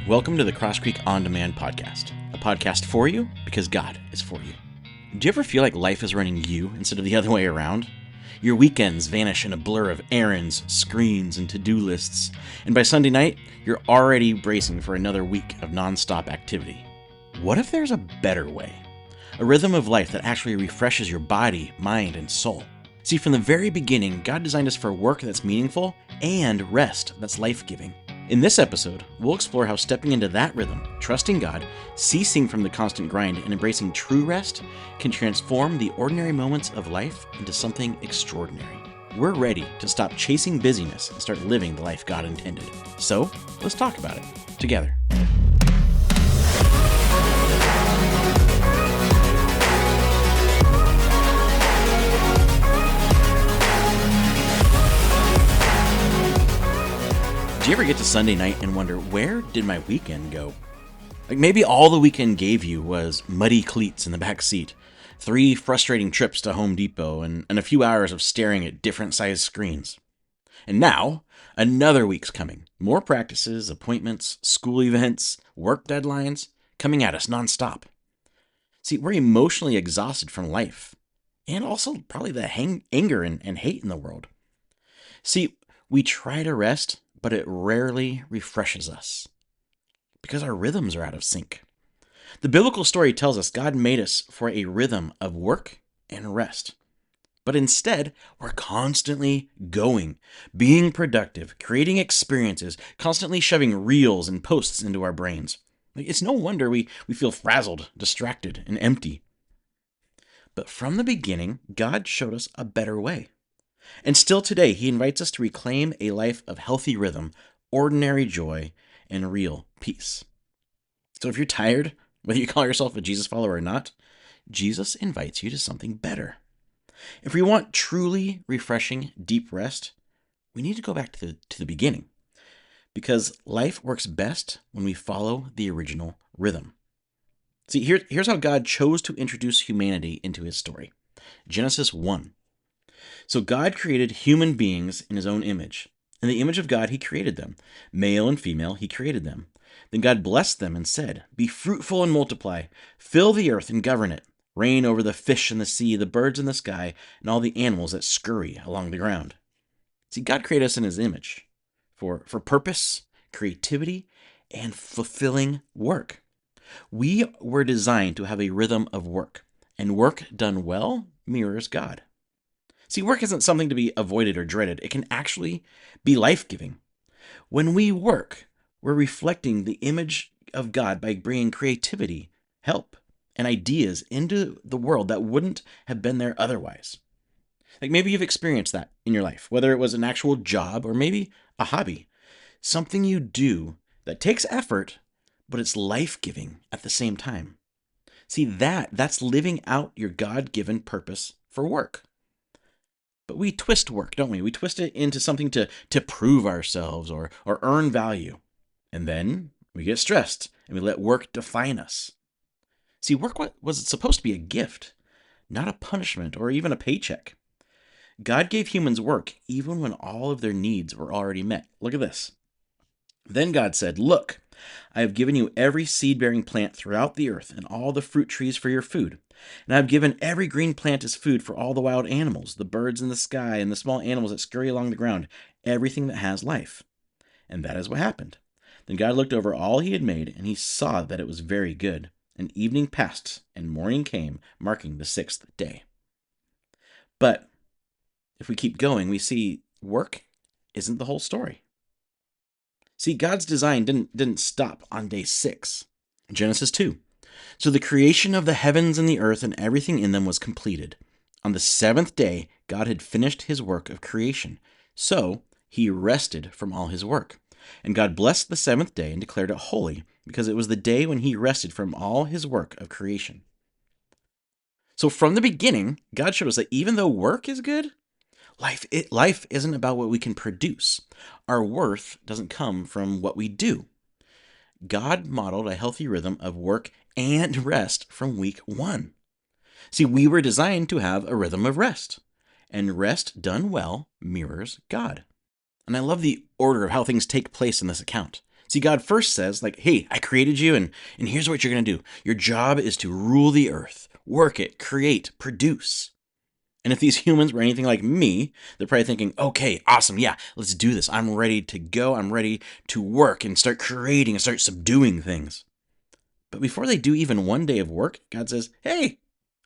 Welcome to the Cross Creek On Demand podcast, a podcast for you because God is for you. Do you ever feel like life is running you instead of the other way around? Your weekends vanish in a blur of errands, screens, and to-do lists, and by Sunday night, you're already bracing for another week of nonstop activity. What if there's a better way? A rhythm of life that actually refreshes your body, mind, and soul. See, from the very beginning, God designed us for work that's meaningful and rest that's life-giving. In this episode, we'll explore how stepping into that rhythm, trusting God, ceasing from the constant grind, and embracing true rest can transform the ordinary moments of life into something extraordinary. We're ready to stop chasing busyness and start living the life God intended. So, let's talk about it together. Do you ever get to Sunday night and wonder, where did my weekend go? Like maybe all the weekend gave you was muddy cleats in the back seat, 3 frustrating trips to Home Depot, and a few hours of staring at different sized screens. And now, another week's coming. More practices, appointments, school events, work deadlines, coming at us nonstop. See, we're emotionally exhausted from life, and also probably the anger and hate in the world. See, we try to rest, but it rarely refreshes us because our rhythms are out of sync. The biblical story tells us God made us for a rhythm of work and rest. But instead, we're constantly going, being productive, creating experiences, constantly shoving reels and posts into our brains. It's no wonder we feel frazzled, distracted, and empty. But from the beginning, God showed us a better way. And still today, he invites us to reclaim a life of healthy rhythm, ordinary joy, and real peace. So if you're tired, whether you call yourself a Jesus follower or not, Jesus invites you to something better. If we want truly refreshing, deep rest, we need to go back to the beginning, because life works best when we follow the original rhythm. See, here's how God chose to introduce humanity into his story. Genesis 1. So God created human beings in his own image. In the image of God, he created them. Male and female, he created them. Then God blessed them and said, "Be fruitful and multiply, fill the earth and govern it. Reign over the fish in the sea, the birds in the sky, and all the animals that scurry along the ground." See, God created us in his image for purpose, creativity, and fulfilling work. We were designed to have a rhythm of work, and work done well mirrors God. See, work isn't something to be avoided or dreaded. It can actually be life-giving. When we work, we're reflecting the image of God by bringing creativity, help, and ideas into the world that wouldn't have been there otherwise. Like maybe you've experienced that in your life, whether it was an actual job or maybe a hobby. Something you do that takes effort, but it's life-giving at the same time. See, that's living out your God-given purpose for work. But we twist work, don't we? We twist it into something to prove ourselves or earn value. And then we get stressed and we let work define us. See, work was supposed to be a gift, not a punishment or even a paycheck. God gave humans work even when all of their needs were already met. Look at this. Then God said, "Look, I have given you every seed-bearing plant throughout the earth and all the fruit trees for your food. And I have given every green plant as food for all the wild animals, the birds in the sky, and the small animals that scurry along the ground, everything that has life." And that is what happened. Then God looked over all he had made, and he saw that it was very good. And evening passed, and morning came, marking the 6th day. But if we keep going, we see work isn't the whole story. See, God's design didn't stop on day 6. Genesis 2. So the creation of the heavens and the earth and everything in them was completed. On the 7th day, God had finished his work of creation. So he rested from all his work. And God blessed the 7th day and declared it holy, because it was the day when he rested from all his work of creation. So from the beginning, God showed us that even though work is good, life isn't about what we can produce. Our worth doesn't come from what we do. God modeled a healthy rhythm of work and rest from week 1. See, we were designed to have a rhythm of rest, and rest done well mirrors God. And I love the order of how things take place in this account. See, God first says, like, hey, I created you, and here's what you're going to do. Your job is to rule the earth, work it, create, produce. And if these humans were anything like me, they're probably thinking, okay, awesome, yeah, let's do this. I'm ready to go. I'm ready to work and start creating and start subduing things. But before they do even one day of work, God says, hey,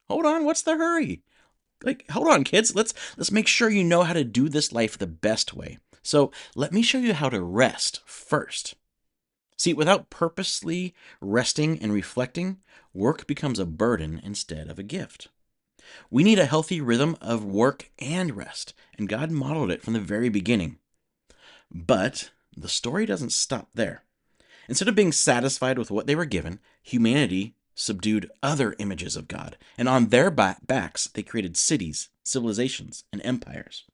hold on, what's the hurry? Like, hold on, kids, let's make sure you know how to do this life the best way. So let me show you how to rest first. See, without purposely resting and reflecting, work becomes a burden instead of a gift. We need a healthy rhythm of work and rest, and God modeled it from the very beginning. But the story doesn't stop there. Instead of being satisfied with what they were given, humanity subdued other images of God, and on their backs they created cities, civilizations, and empires.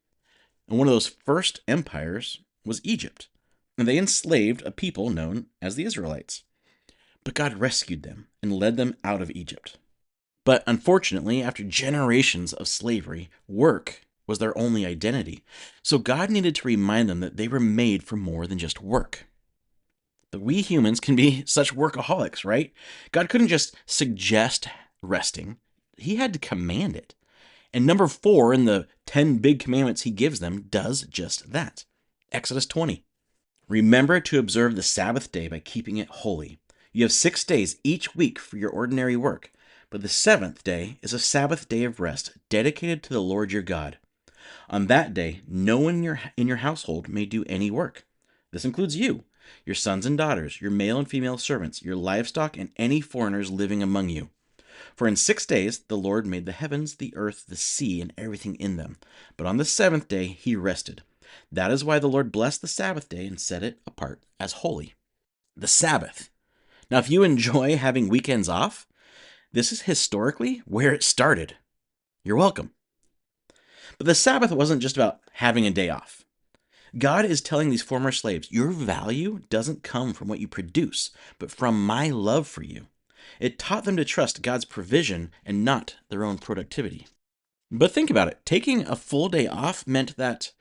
And one of those first empires was Egypt, and they enslaved a people known as the Israelites. But God rescued them and led them out of Egypt. But unfortunately, after generations of slavery, work was their only identity. So God needed to remind them that they were made for more than just work. But we humans can be such workaholics, right? God couldn't just suggest resting, He had to command it. And number 4 in the 10 big commandments He gives them does just that. Exodus 20. Remember to observe the Sabbath day by keeping it holy. You have 6 days each week for your ordinary work, but the 7th day is a Sabbath day of rest dedicated to the Lord your God. On that day, no one in your household may do any work. This includes you, your sons and daughters, your male and female servants, your livestock, and any foreigners living among you. For in 6 days the Lord made the heavens, the earth, the sea, and everything in them. But on the 7th day He rested. That is why the Lord blessed the Sabbath day and set it apart as holy. The Sabbath. Now, if you enjoy having weekends off, this is historically where it started. You're welcome. But the Sabbath wasn't just about having a day off. God is telling these former slaves, your value doesn't come from what you produce, but from my love for you. It taught them to trust God's provision and not their own productivity. But think about it. Taking a full day off meant that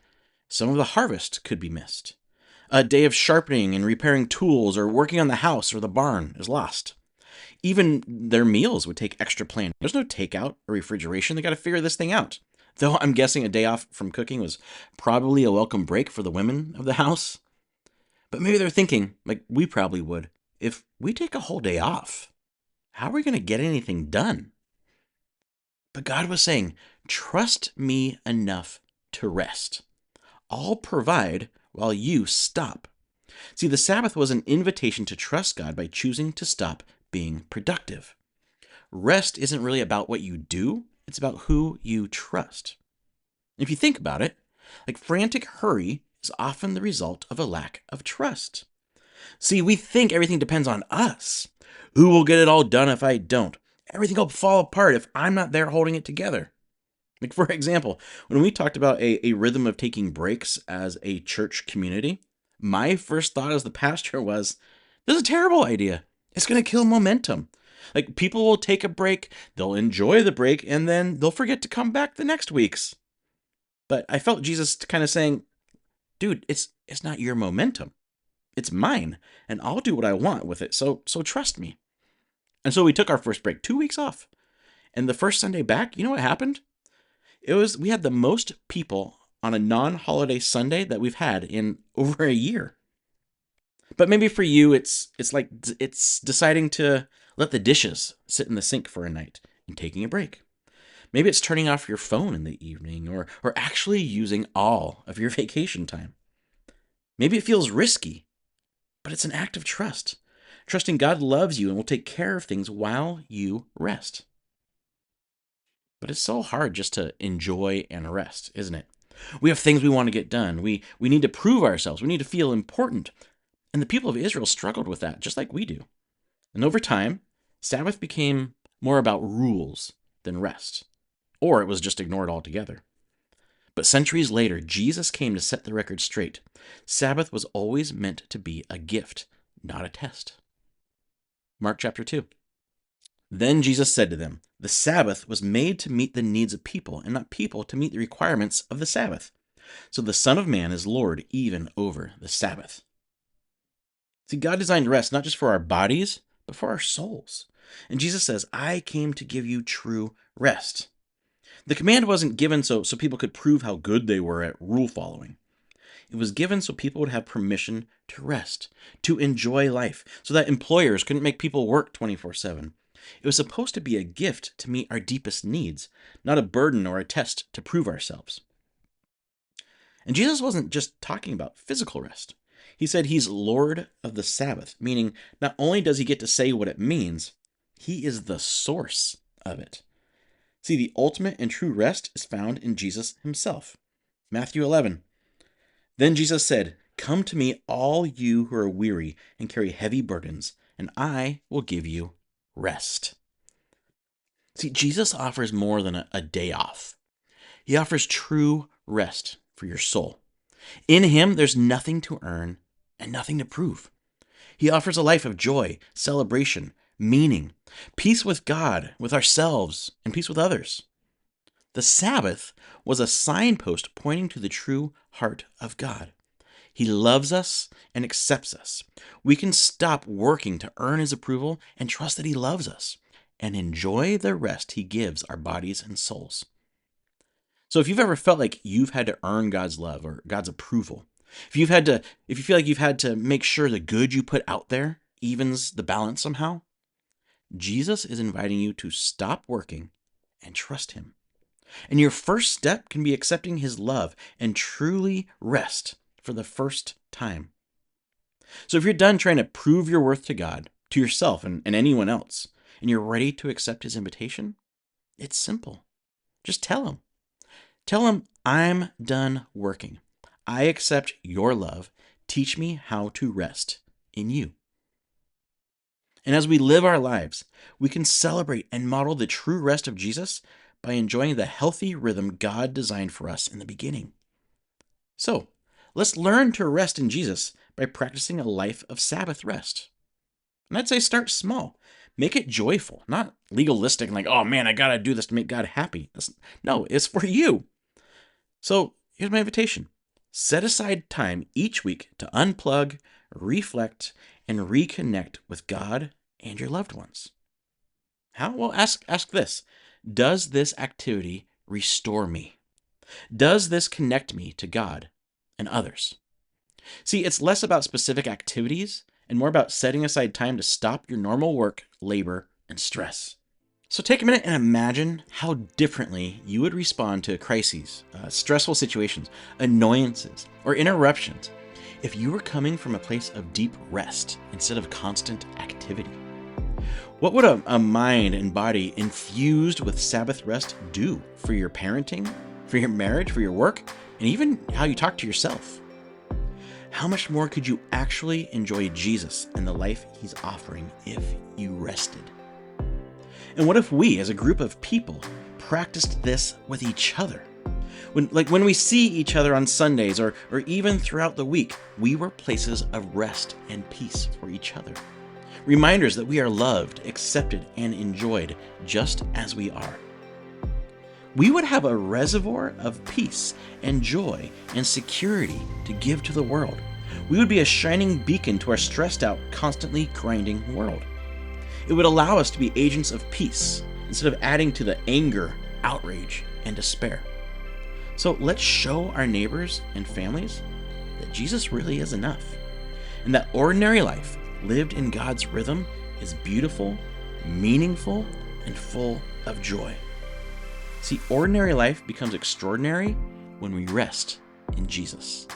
some of the harvest could be missed. A day of sharpening and repairing tools or working on the house or the barn is lost. Even their meals would take extra planning. There's no takeout or refrigeration. They got to figure this thing out. Though I'm guessing a day off from cooking was probably a welcome break for the women of the house. But maybe they're thinking, like we probably would, if we take a whole day off, how are we going to get anything done? But God was saying, trust me enough to rest. I'll provide while you stop. See, the Sabbath was an invitation to trust God by choosing to stop being productive. Rest isn't really about what you do, it's about who you trust. If you think about it, like frantic hurry is often the result of a lack of trust. See, we think everything depends on us. Who will get it all done if I don't? Everything will fall apart if I'm not there holding it together. Like, for example, when we talked about a rhythm of taking breaks as a church community, my first thought as the pastor was, this is a terrible idea. It's going to kill momentum. Like, people will take a break, they'll enjoy the break, and then they'll forget to come back the next weeks. But I felt Jesus kind of saying, dude, it's not your momentum. It's mine, and I'll do what I want with it, so trust me. And so we took our first break, 2 weeks off. And the first Sunday back, you know what happened? We had the most people on a non-holiday Sunday that we've had in over a year. But maybe for you, it's deciding to let the dishes sit in the sink for a night and taking a break. Maybe it's turning off your phone in the evening or actually using all of your vacation time. Maybe it feels risky, but it's an act of trust. Trusting God loves you and will take care of things while you rest. But it's so hard just to enjoy and rest, isn't it? We have things we want to get done. We need to prove ourselves. We need to feel important. And the people of Israel struggled with that, just like we do. And over time, Sabbath became more about rules than rest. Or it was just ignored altogether. But centuries later, Jesus came to set the record straight. Sabbath was always meant to be a gift, not a test. Mark chapter 2. Then Jesus said to them, the Sabbath was made to meet the needs of people, and not people to meet the requirements of the Sabbath. So the Son of Man is Lord even over the Sabbath. See, God designed rest not just for our bodies, but for our souls. And Jesus says, I came to give you true rest. The command wasn't given so people could prove how good they were at rule following. It was given so people would have permission to rest, to enjoy life, so that employers couldn't make people work 24/7. It was supposed to be a gift to meet our deepest needs, not a burden or a test to prove ourselves. And Jesus wasn't just talking about physical rest. He said he's Lord of the Sabbath, meaning not only does he get to say what it means, he is the source of it. See, the ultimate and true rest is found in Jesus himself. Matthew 11. Then Jesus said, come to me, all you who are weary and carry heavy burdens, and I will give you rest. See, Jesus offers more than a day off. He offers true rest for your soul. In him, there's nothing to earn and nothing to prove. He offers a life of joy, celebration, meaning, peace with God, with ourselves, and peace with others. The Sabbath was a signpost pointing to the true heart of God. He loves us and accepts us. We can stop working to earn his approval and trust that he loves us and enjoy the rest he gives our bodies and souls. So if you've ever felt like you've had to earn God's love or God's approval, if you feel like you've had to make sure the good you put out there evens the balance somehow, Jesus is inviting you to stop working and trust him. And your first step can be accepting his love and truly rest for the first time. So if you're done trying to prove your worth to God, to yourself and anyone else, and you're ready to accept his invitation, it's simple. Just tell him. Tell him, I'm done working. I accept your love. Teach me how to rest in you. And as we live our lives, we can celebrate and model the true rest of Jesus by enjoying the healthy rhythm God designed for us in the beginning. So, let's learn to rest in Jesus by practicing a life of Sabbath rest. And I'd say start small. Make it joyful, not legalistic and like, oh man, I gotta do this to make God happy. No, it's for you. So here's my invitation. Set aside time each week to unplug, reflect, and reconnect with God and your loved ones. How? Well, ask this. Does this activity restore me? Does this connect me to God and others? See, it's less about specific activities and more about setting aside time to stop your normal work, labor, and stress. So take a minute and imagine how differently you would respond to crises, stressful situations, annoyances, or interruptions if you were coming from a place of deep rest instead of constant activity. What would a mind and body infused with Sabbath rest do for your parenting, for your marriage, for your work, and even how you talk to yourself? How much more could you actually enjoy Jesus and the life he's offering if you rested? And what if we, as a group of people, practiced this with each other? When we see each other on Sundays or even throughout the week, we were places of rest and peace for each other. Reminders that we are loved, accepted, and enjoyed just as we are. We would have a reservoir of peace and joy and security to give to the world. We would be a shining beacon to our stressed out, constantly grinding world. It would allow us to be agents of peace instead of adding to the anger, outrage, and despair. So let's show our neighbors and families that Jesus really is enough, and that ordinary life lived in God's rhythm is beautiful, meaningful, and full of joy. See, ordinary life becomes extraordinary when we rest in Jesus.